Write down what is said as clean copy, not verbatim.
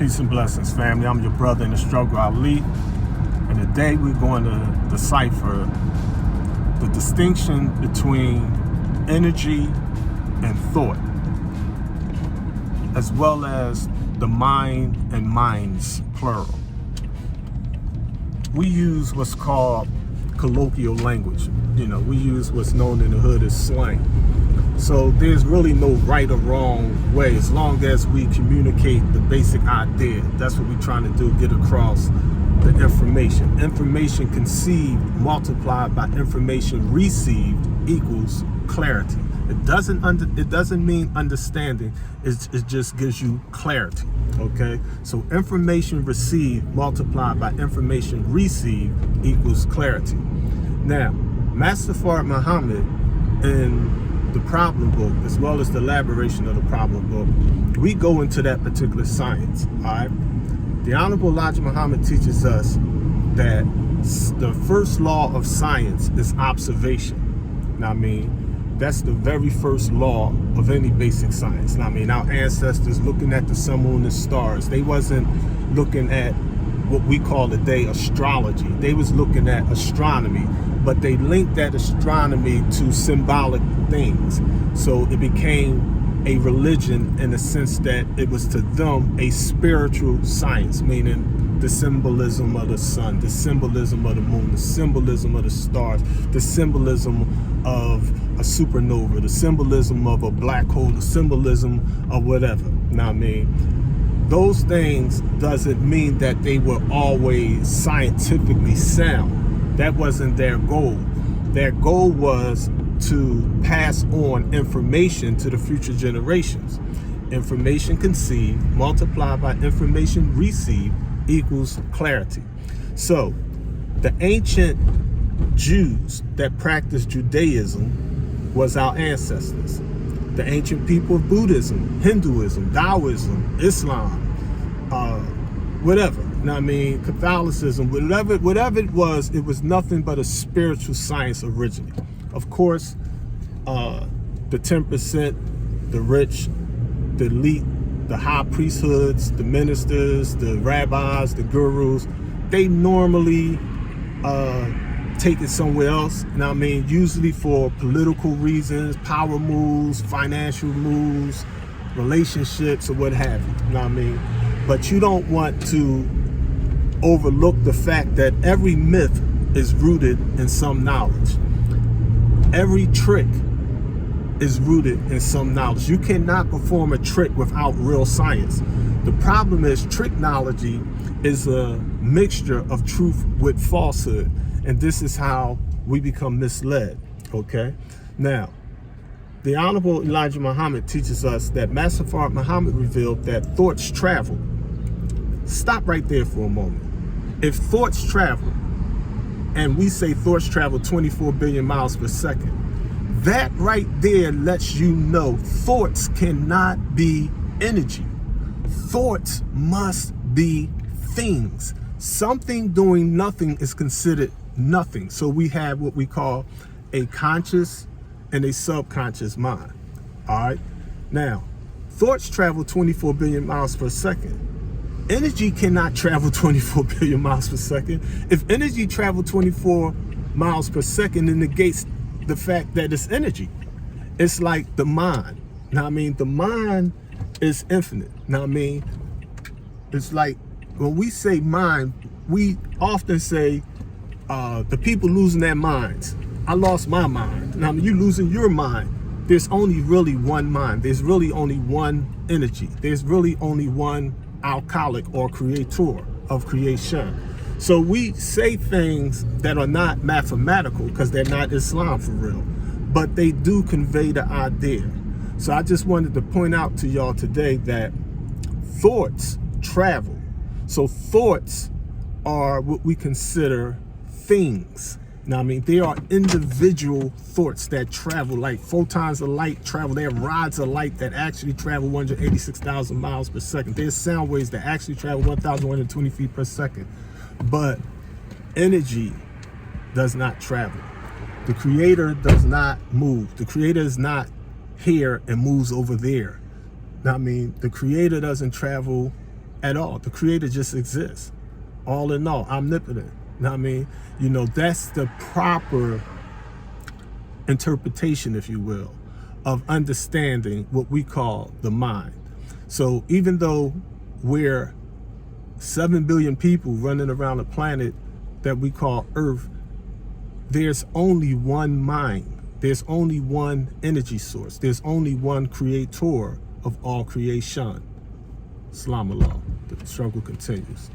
Peace and blessings, family. I'm your brother in the struggle, Ali. And today we're going to decipher the distinction between energy and thought, as well as the mind and minds, plural. We use what's called colloquial language. We use what's known in the hood as slang. So there's really no right or wrong way, as long as we communicate the basic idea. That's what we're trying to do, get across the information. Information conceived multiplied by information received equals clarity. It doesn't mean understanding. It just gives you clarity. Okay, so information received multiplied by information received equals clarity. Now, Master Fard Muhammad in the problem book, as well as the elaboration of the problem book, we go into that particular science. All right, the Honorable Elijah Muhammad teaches us that the first law of science is observation. Now, that's the very first law of any basic science. Now, our ancestors looking at the sun, moon, and stars, they wasn't looking at what we call today astrology. They was looking at astronomy, but they linked that astronomy to symbolic things. So it became a religion in the sense that it was to them a spiritual science, meaning the symbolism of the sun, the symbolism of the moon, the symbolism of the stars, the symbolism of a supernova, the symbolism of a black hole, the symbolism of whatever. Now, those things doesn't mean that they were always scientifically sound. That wasn't their goal. Their goal was to pass on information to the future generations. Information conceived multiplied by information received equals clarity. So the ancient Jews that practiced Judaism was our ancestors. The ancient people of Buddhism, Hinduism, Taoism, Islam, whatever. Catholicism, whatever it was nothing but a spiritual science originally. Of course, the 10%, the rich, the elite, the high priesthoods, the ministers, the rabbis, the gurus, they normally take it somewhere else. Usually for political reasons, power moves, financial moves, relationships, or what have you. But you don't want to overlook the fact that every myth is rooted in some knowledge. Every trick is rooted in some knowledge. You cannot perform a trick without real science. The problem is tricknology is a mixture of truth with falsehood. And this is how we become misled, okay? Now, the Honorable Elijah Muhammad teaches us that Master Fard Muhammad revealed that thoughts travel. Stop right there for a moment. If thoughts travel, and we say thoughts travel 24 billion miles per second, that right there lets you know thoughts cannot be energy. Thoughts must be things. Something doing nothing is considered nothing. So we have what we call a conscious and a subconscious mind. All right. Now, thoughts travel 24 billion miles per second. Energy cannot travel 24 billion miles per second. If energy traveled 24 miles per second, it negates the fact that it's energy. It's like the mind. The mind is infinite. It's like when we say mind, we often say the people losing their minds. I lost my mind. You losing your mind. There's only really one mind. There's really only one energy. There's really only one alcoholic or creator of creation. So we say things that are not mathematical because they're not Islam for real, but they do convey the idea. So I just wanted to point out to y'all today that thoughts travel. So thoughts are what we consider things. They are individual thoughts that travel, like photons of light travel. There are rods of light that actually travel 186,000 miles per second. There's sound waves that actually travel 1,120 feet per second. But energy does not travel. The creator does not move. The creator is not here and moves over there. The creator doesn't travel at all. The creator just exists. All in all, omnipotent. You know what I mean? You know, that's the proper interpretation, if you will, of understanding what we call the mind. So even though we're 7 billion people running around a planet that we call Earth, there's only one mind. There's only one energy source. There's only one creator of all creation. Salam Allah. The struggle continues.